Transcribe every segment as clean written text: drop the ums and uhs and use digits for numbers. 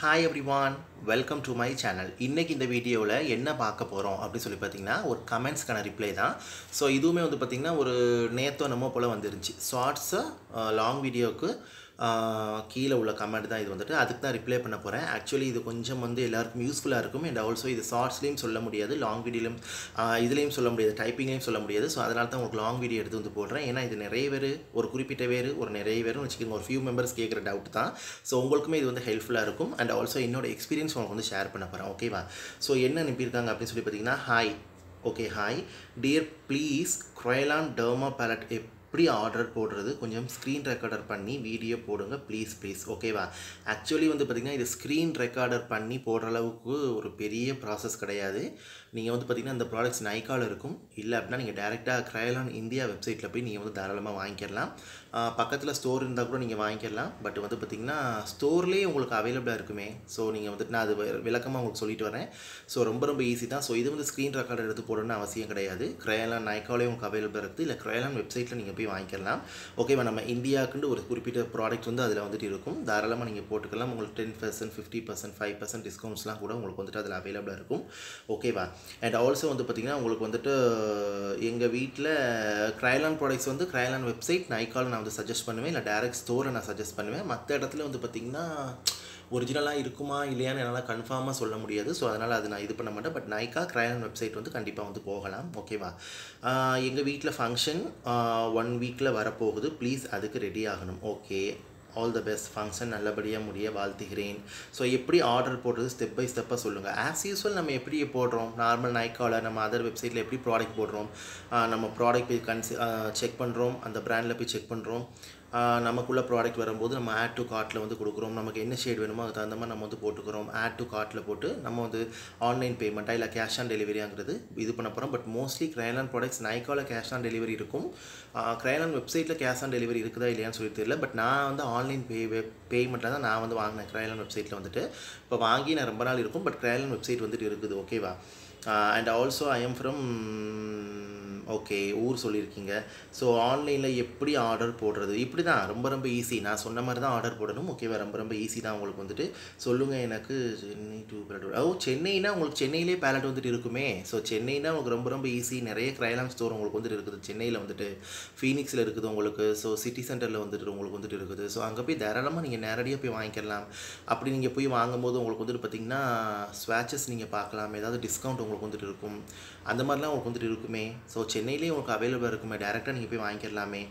Hi everyone, welcome to my channel. இன்னைக்கு இந்த வீடியோவில் என்ன பார்க்க போகிறோம் அப்படின்னு சொல்லி பார்த்தீங்கன்னா ஒரு கமெண்ட்ஸ்க்கான ரிப்ளை தான். ஸோ இதுவுமே வந்து பார்த்திங்கன்னா ஒரு நேத்தோ நம்ம போல் வந்துருந்துச்சு. ஷார்ட்ஸு லாங் வீடியோவுக்கு கீழே உள்ள கமெண்ட் தான் இது வந்துட்டு அதுக்கு தான் ரிப்ளை பண்ண போகிறேன். ஆக்சுவலி இது கொஞ்சம் வந்து எல்லாருக்கும் யூஸ்ஃபுல்லாக இருக்கும். அண்ட் ஆல்சோ இது ஷார்ட்ஸ்லேயும் சொல்ல முடியாது, லாங் வீடியோலையும் இதுலேயும் சொல்ல முடியாது, டைப்பிங்லேயும் சொல்ல முடியாது. ஸோ அதனால தான் உங்களுக்கு லாங் வீடியோ எடுத்து வந்து போடுறேன். ஏன்னா இது நிறைய பேர் ஒரு குறிப்பிட்ட பேர் ஒரு நிறைய பேர்னு வச்சுக்கோங்க, ஒரு ஃபியூ மெம்பர்ஸ் கேட்குற டவுட் தான். ஸோ உங்களுக்குமே இது வந்து ஹெல்ப்ஃபுல்லாக இருக்கும். அண்ட் ஆல்சோ என்னோட எக்ஸ்பீரியன்ஸ் உங்களுக்கு வந்து ஷேர் பண்ண போகிறேன். ஓகேவா? ஸோ என்ன அனுப்பியிருக்காங்க அப்படின்னு சொல்லி பார்த்தீங்கன்னா, hi, okay, hi dear, please Kryolan derma palette எப்படி ஆர்டர் போடுறது, கொஞ்சம் ஸ்க்ரீன் ரெக்கார்டர் பண்ணி வீடியோ போடுங்க ப்ளீஸ். ஓகேவா? ஆக்சுவலி வந்து பார்த்திங்கன்னா இது ஸ்க்ரீன் ரெக்கார்டர் பண்ணி போடுற அளவுக்கு ஒரு பெரிய ப்ராசஸ் கிடையாது. நீங்கள் வந்து பார்த்திங்கன்னா இந்த ப்ராடக்ட்ஸ் நைக்காவில் இருக்கும். இல்லை அப்படின்னா நீங்கள் டேரெக்டாக Kryolan இந்தியா வெப்சைட்டில் போய் நீங்கள் வந்து தாராளமாக வாங்கிக்கலாம். பக்கத்தில் ஸ்டோர் இருந்தால் கூட நீங்கள் வாங்கிக்கலாம். பட் வந்து பார்த்திங்கன்னா ஸ்டோர்லேயே உங்களுக்கு அவைலபிளாக இருக்குமே. ஸோ நீங்கள் வந்துட்டு நான் அது விளக்கமாக உங்களுக்கு சொல்லிட்டு வரேன். ஸோ ரொம்ப ஈஸி தான். ஸோ இது வந்து ஸ்க்ரீன் ரெக்கார்டர் எடுத்து போடணும்னு அவசியம் கிடையாது. Kryolan நைக்காவிலே உங்களுக்கு அவைலபிளாக இருக்குது. இல்லை Kryolan வெப்சைட்டில் நீங்கள் போய் வாங்கிக்கலாம். ஓகேவா? நம்ம இந்தியாவுக்குன்னு ஒரு குறிப்பிட்ட ப்ராடக்ட் வந்து அதில் வந்துட்டு இருக்கும். தாராளமாக நீங்கள் போட்டுக்கலாம். உங்களுக்கு 10%, 50%, 5% டிஸ்கவுண்ட்ஸ்லாம் கூட உங்களுக்கு வந்துட்டு அதில் அவைலபிளாக இருக்கும். ஓகேவா? அண்ட் ஆல்சோ வந்து பார்த்திங்கன்னா உங்களுக்கு வந்துட்டு எங்கள் வீட்டில் Kryolan ப்ராடக்ட்ஸ் வந்து Kryolan வெப்சைட் நைக்காவில் நான் வந்து சஜஸ்ட் பண்ணுவேன். இல்லை டேரெக்ட் ஸ்டோரை நான் சஜஸ்ட் பண்ணுவேன். மற்ற இடத்துல வந்து பார்த்திங்கன்னா ஒரிஜினலாக இருக்குமா இல்லையான்னு என்னால் கன்ஃபார்மாக சொல்ல முடியாது. ஸோ அதனால் அது நான் இது பண்ண மாட்டேன். பட் நைக்கா Kryolan வெப்சைட் வந்து கண்டிப்பாக வந்து போகலாம். ஓகேவா? எங்கள் வீட்டில் ஃபங்க்ஷன் 1 வீக்கில் வரப்போகுது. ப்ளீஸ் அதுக்கு ரெடி ஆகணும். Okay, all the best. Function நல்லபடியாக முடிய வாழ்த்துகிறேன். ஸோ எப்படி ஆர்டர் போடுறது ஸ்டெப் பை ஸ்டெப்பாக சொல்லுங்கள். ஆஸ் யூஸ்வல் நம்ம எப்படி போடுறோம், நார்மல் நைக்காவில் நம்ம அதர் வெப்சைட்டில் எப்படி ப்ராடக்ட் போடுறோம், நம்ம ப்ராடக்ட் போய் செக் பண்ணுறோம், அந்த ப்ராண்டில் போய் செக் பண்ணுறோம். நமக்குள்ள ப்ராடக்ட் வரும்போது நம்ம ஆட் டு கார்ட்டில் வந்து கொடுக்குறோம். நமக்கு என்ன ஷேட் வேணுமோ அதுக்கு தகுந்த மாதிரி நம்ம வந்து போட்டுக்கிறோம். ஆட் டு கார்ட்டில் போட்டு நம்ம வந்து ஆன்லைன் பேமெண்ட்டாக இல்லை கேஷ் ஆன் டெலிவரியாங்கிறது இது பண்ண போகிறோம். பட் மோஸ்ட்லி Kryolan ப்ராடக்ட்ஸ் நைக்காவில் கேஷ் ஆன் டெலிவரி இருக்கும். Kryolan வெப்சைட்டில் கேஷ் ஆன் டெலிவரி இருக்குதா இல்லையான்னு சொல்லி தெரியல. பட் நான் வந்து ஆன்லைன் பேமெண்ட்டில் தான் நான் வந்து வாங்கினேன் Kryolan வெப்சைட்டில் வந்துட்டு. இப்போ வாங்கி நான் ரொம்ப நாள் இருக்கும். பட் Kryolan வெப்சைட் வந்துட்டு இருக்குது. ஓகேவா? And also I am from okay, ஊர் சொல்லியிருக்கீங்க. ஸோ ஆன்லைனில் எப்படி ஆர்டர் போடுறது, இப்படி தான் ரொம்ப ஈஸி. நான் சொன்ன மாதிரி தான் ஆர்டர் போடணும். ஓகேவா? ரொம்ப ஈஸி தான். உங்களுக்கு வந்துட்டு சொல்லுங்கள் எனக்கு சென்னை டு பேலட். சென்னைனா உங்களுக்கு சென்னையிலே பேலட் வந்துட்டு இருக்குமே. ஸோ சென்னைனா உங்களுக்கு ரொம்ப ஈஸி. நிறைய Kryolan ஸ்டோர் உங்களுக்கு வந்துட்டு இருக்குது. சென்னையில் வந்துட்டு ஃபீனிக்ஸில் இருக்குது உங்களுக்கு. ஸோ சிட்டி சென்டரில் வந்துட்டு உங்களுக்கு வந்துட்டு இருக்குது. ஸோ அங்கே போய் தாராளமாக நீங்கள் நேரடியாக போய் வாங்கிக்கலாம். அப்படி நீங்கள் போய் வாங்கும்போது உங்களுக்கு வந்துட்டு பார்த்திங்கன்னா ஸ்வாட்சஸ் நீங்கள் பார்க்கலாம். ஏதாவது டிஸ்கவுண்ட் உங்களுக்கு வந்துட்டு இருக்கும். அந்த மாதிரிலாம் உங்களுக்கு வந்துட்டு இருக்குமே. ஸோ சென்னையிலேயே உங்களுக்கு அவைலபிளாக இருக்குமே. டேரெக்டாக நீங்கள் போய் வாங்கிக்கலாமே.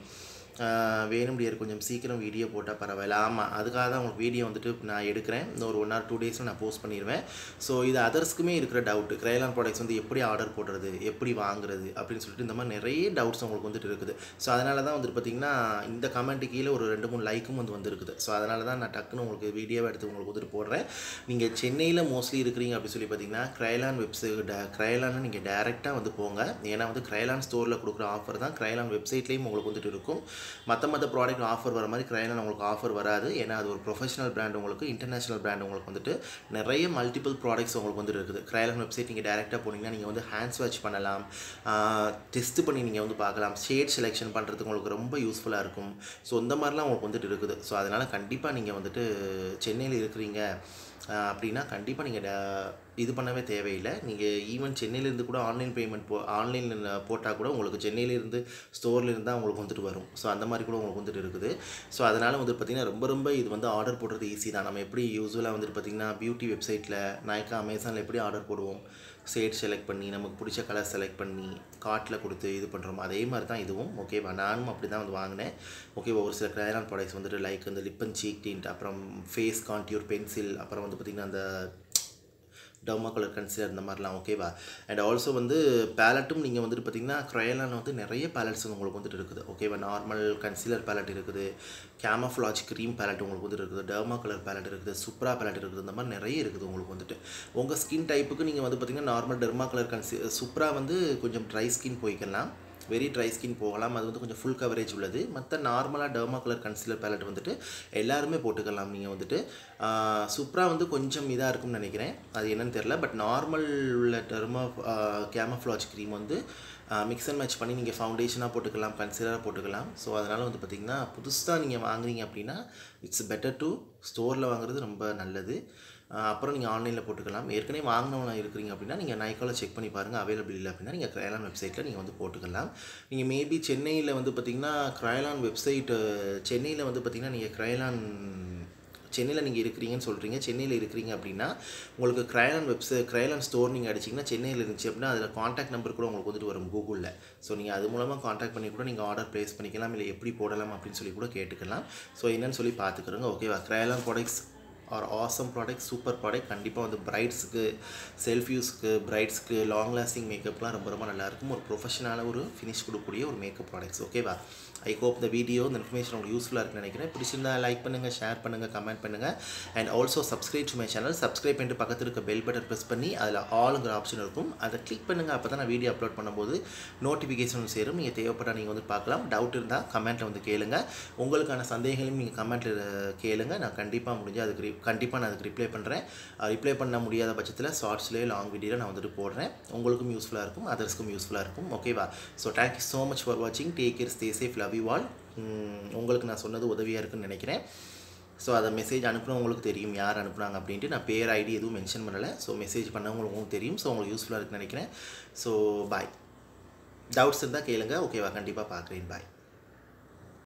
வேணும் டியர், கொஞ்சம் சீக்கிரம் வீடியோ போட்டால் பரவாயில்ல. ஆமாம், அதுக்காக தான் உங்களுக்கு வீடியோ வந்துட்டு நான் எடுக்கிறேன். இன்னும் ஒரு 1 or 2 டேஸில் நான் போஸ்ட் பண்ணிடுவேன். ஸோ இது அதர்ஸ்க்குமே இருக்கிற டவுட்டு. Kryolan ப்ராடக்ட்ஸ் வந்து எப்படி ஆர்டர் போடுறது, எப்படி வாங்குறது அப்படின்னு சொல்லிட்டு இந்த மாதிரி நிறைய டவுட்ஸ் உங்களுக்கு வந்துட்டு இருக்குது. ஸோ அதனால தான் வந்துட்டு பார்த்திங்கன்னா இந்த கமெண்ட்டு கீழே ஒரு 2-3 லைக்கும் வந்து வந்துருக்குது. ஸோ அதனால தான் நான் டக்குன்னு உங்களுக்கு வீடியோவை எடுத்து உங்களுக்கு வந்துட்டு போடுறேன். நீங்கள் சென்னையில் மோஸ்ட்லி இருக்கிறீங்க அப்படின்னு சொல்லி பார்த்தீங்கன்னா Kryolan வெப்சைட் Kryolan நீங்கள் டேரெக்டாக வந்து போங்க. ஏன்னா வந்து Kryolan ஸ்டோரில் கொடுக்குற ஆஃபர் தான் Kryolan வெப்சைட்லேயும் உங்களுக்கு வந்துட்டு இருக்கும். மற்ற ப்ராடக்ட் ஆஃபர் வர மாதிரி Kryolan உங்களுக்கு ஆஃபர் வராது. ஏன்னா அது ஒரு ப்ரொஃபஷனல் பிராண்ட், உங்களுக்கு இன்டர்நேஷனல் பிராண்ட். உங்களுக்கு வந்துட்டு நிறைய மல்டிபிள் ப்ராடக்ட்ஸ் உங்களுக்கு வந்துட்டு இருக்குது. Kryolan வெப்சைட் நீங்கள் டேரெக்டாக போனீங்கன்னா நீங்கள் வந்து ஹேண்ட் ஸ்வாட்ச் பண்ணலாம், டெஸ்ட் பண்ணி நீங்கள் வந்து பார்க்கலாம், ஷேட் செலெக்ஷன் பண்ணுறதுக்கு உங்களுக்கு ரொம்ப யூஸ்ஃபுல்லாக இருக்கும். ஸோ இந்த மாதிரிலாம் உங்களுக்கு வந்துட்டு இருக்குது. ஸோ அதனால் கண்டிப்பாக நீங்கள் வந்துட்டு சென்னையில் இருக்கிறீங்க அப்படின்னா கண்டிப்பாக நீங்கள் இது பண்ணவே தேவையில்லை. நீங்கள் ஈவன் சென்னையிலேருந்து கூட ஆன்லைன் பேமெண்ட் ஆன்லைனில் போட்டால் கூட உங்களுக்கு சென்னையிலேருந்து ஸ்டோர்லேருந்து தான் உங்களுக்கு வந்துட்டு வரும். ஸோ அந்த மாதிரி கூட உங்களுக்கு வந்துட்டு இருக்குது. ஸோ அதனால் வந்து பார்த்திங்கன்னா ரொம்ப இது வந்து ஆர்டர் போடுறது ஈஸி தான். நம்ம எப்படி யூஸ்வலாக வந்துட்டு பார்த்திங்கன்னா பியூட்டி வெப்சைட்டில் நைக்கா அமேசானில் எப்படி ஆர்டர் போடுவோம், ஷேட் செலக்ட் பண்ணி நமக்கு பிடிச்ச கலர் செலக்ட் பண்ணி கார்ட்டில் கொடுத்து இது பண்ணுறோம். அதே மாதிரி தான் இதுவும். ஓகேவா? நானும் அப்படி தான் வந்து வாங்கினேன். ஓகேவா? ஒரு சில Kryolan ப்ராடக்ட்ஸ் வந்துட்டு லைக் இந்த லிப் அண்ட் சீக் டிண்ட், அப்புறம் ஃபேஸ் கான்டியூர் பென்சில், அப்புறம் வந்து பார்த்திங்கன்னா அந்த டர்மா கலர் கன்சிலர், இந்த மாதிரிலாம். ஓகேவா? அண்ட் ஆல்சோ வந்து பேலட்டும் நீங்கள் வந்துட்டு பார்த்திங்கன்னா Kryolan வந்து நிறைய பேலட்ஸ் உங்களுக்கு வந்துட்டு இருக்குது. ஓகேவா? நார்மல் கன்சிலர் பேலட் இருக்குது, கேமஃப்ளாஜ் க்ரீம் பேலட் உங்களுக்கு வந்துட்டு இருக்குது, டர்மா கலர் பேலட் இருக்குது, சுப்ரா பேலட் இருக்குது. இந்த மாதிரி நிறைய இருக்குது உங்களுக்கு வந்துட்டு. உங்கள் ஸ்கின் டைப்புக்கு நீங்கள் வந்து பார்த்திங்கன்னா நார்மல் டர்மா கலர் சுப்ரா வந்து கொஞ்சம் ட்ரை ஸ்கின் போய்க்கலாம், வெரி ட்ரை ஸ்கின் போகலாம். அது வந்து கொஞ்சம் ஃபுல் கவரேஜ் உள்ளது. மற்ற நார்மலாக டர்மா கலர் கன்சிலர் பேலட் வந்துட்டு எல்லாருமே போட்டுக்கலாம். நீங்கள் வந்துட்டு சுப்ரா வந்து கொஞ்சம் இதாக இருக்கும்னு நினைக்கிறேன், அது என்னன்னு தெரில. பட் நார்மல் உள்ள டர்மா கேமஃப்ளாஜ் க்ரீம் வந்து மிக்ஸ் அண்ட் மேட்ச் பண்ணி நீங்கள் ஃபவுண்டேஷனாக போட்டுக்கலாம், கன்சீலராக போட்டுக்கலாம். ஸோ அதனால் வந்து பார்த்திங்கன்னா புதுசாக நீங்கள் வாங்குறீங்க அப்படின்னா இட்ஸ் பெட்டர் டு ஸ்டோரில் வாங்குறது ரொம்ப நல்லது. அப்புறம் நீங்கள் ஆன்லைனில் போட்டுக்கலாம். ஏற்கனவே வாங்கினவங்க இருக்கிறீங்க அப்படின்னா நீங்கள் நைக்காவில் செக் பண்ணி பாருங்கள். அவைலபிள் இல்லை அப்படின்னா நீங்கள் க்ரைலான் வெப்சைட்டில் நீங்கள் வந்து போட்டுக்கலாம். நீங்கள் மேபி சென்னையில் வந்து பார்த்திங்கன்னா க்ரைலான் வெப்சைட்டு சென்னையில் வந்து பார்த்திங்கன்னா நீங்கள் சென்னையில் நீங்கள் இருக்கிறீங்கன்னு சொல்கிறீங்க. சென்னையில் இருக்கிறீங்க அப்படின்னா உங்களுக்கு க்ரைலான் ஸ்டோர் நீங்கள் அடிச்சிங்கன்னா சென்னையில் இருந்துச்சு அப்படின்னா அதில் காண்டாக்ட் நம்பர் கூட உங்களுக்கு வந்துட்டு வரும் கூகுளில். ஸோ நீங்கள் அது மூலமாக காண்டாக்ட் பண்ணி கூட நீங்கள் ஆர்டர் ப்ளேஸ் பண்ணிக்கலாம், இல்லை எப்படி போடலாம் அப்படின்னு சொல்லி கூட கேட்டுக்கலாம். ஸோ என்னன்னு சொல்லி பார்த்துக்கிறோங்க. ஓகேவா? க்ரைலான் products R awesome product, super product. கண்டிப்பாக வந்து பிரைட்ஸுக்கு, செல்ஃப் யூஸ்க்கு, பிரைட்ஸ்க்கு, லாங் லாஸ்டிங் மேக்கப்லாம் ரொம்ப ரொம்ப நல்லாயிருக்கும். ஒரு ப்ரொஃபஷனலான ஒரு ஃபினிஷ் கொடுக்கக்கூடிய ஒரு மேக்கப் ப்ராடக்ட்ஸ். ஓகேவா? ஐ ஹோப் இந்த வீடியோ, இந்த இன்ஃபர்மேஷன் உங்களுக்கு யூஸ்ஃபுல்லாக இருக்குன்னு நினைக்கிறேன். பிடிச்சிருந்தா லைக் பண்ணுங்கள், ஷேர் பண்ணுங்கள், கமெண்ட் பண்ணுங்கள். And also subscribe to my channel. Subscribe பண்ணிட்டு பக்கத்தில் இருக்க பெல் பட்டன் ப்ரெஸ் பண்ணி அதில் ஆளுங்கிற ஆப்ஷன் இருக்கும், அதை கிளிக் பண்ணுங்கள். அப்போ தான் நான் வீடியோ அப்லோட் பண்ணும்போது நோட்டிஃபிகேஷன் சேரும். நீங்கள் தேவைப்பட்டால் நீங்கள் வந்து பார்க்கலாம். டவுட் இருந்தால் கமெண்ட்டில் வந்து கேளுங்க. உங்களுக்கான சந்தேகங்களையும் நீங்கள் கமெண்ட்டில் கேளுங்க. நான் கண்டிப்பாக முடிஞ்சு அதுக்கு ரிப்ளை பண்ணுறேன். ரிப்ளை பண்ண முடியாத பட்சத்தில் ஷார்ட்ஸ்லேயே லாங் வீடியோவில் நான் வந்துட்டு போடுறேன். உங்களுக்கும் யூஸ்ஃபுல்லாக இருக்கும், அதர்ஸ்க்கும் யூஸ்ஃபுல்லாக இருக்கும். ஓகேவா? So thank you so much for வாட்சிங். Take care, stay safe, love you all. உங்களுக்கு நான் சொன்னது உதவியாக இருக்குன்னு நினைக்கிறேன். ஸோ அதை மெசேஜ் அனுப்புனவங்களுக்கு தெரியும் யார் அனுப்புனாங்க அப்படின்ட்டு. நான் பேர் ஐடி எதுவும் மென்ஷன் பண்ணலை. ஸோ மெசேஜ் பண்ணவங்களுக்கும் தெரியும். ஸோ உங்களுக்கு யூஸ்ஃபுல்லாக இருக்குன்னு நினைக்கிறேன். So bye. டவுட்ஸ் இருந்தால் கேளுங்க. ஓகேவா? கண்டிப்பாக பார்க்குறேன். பாய்.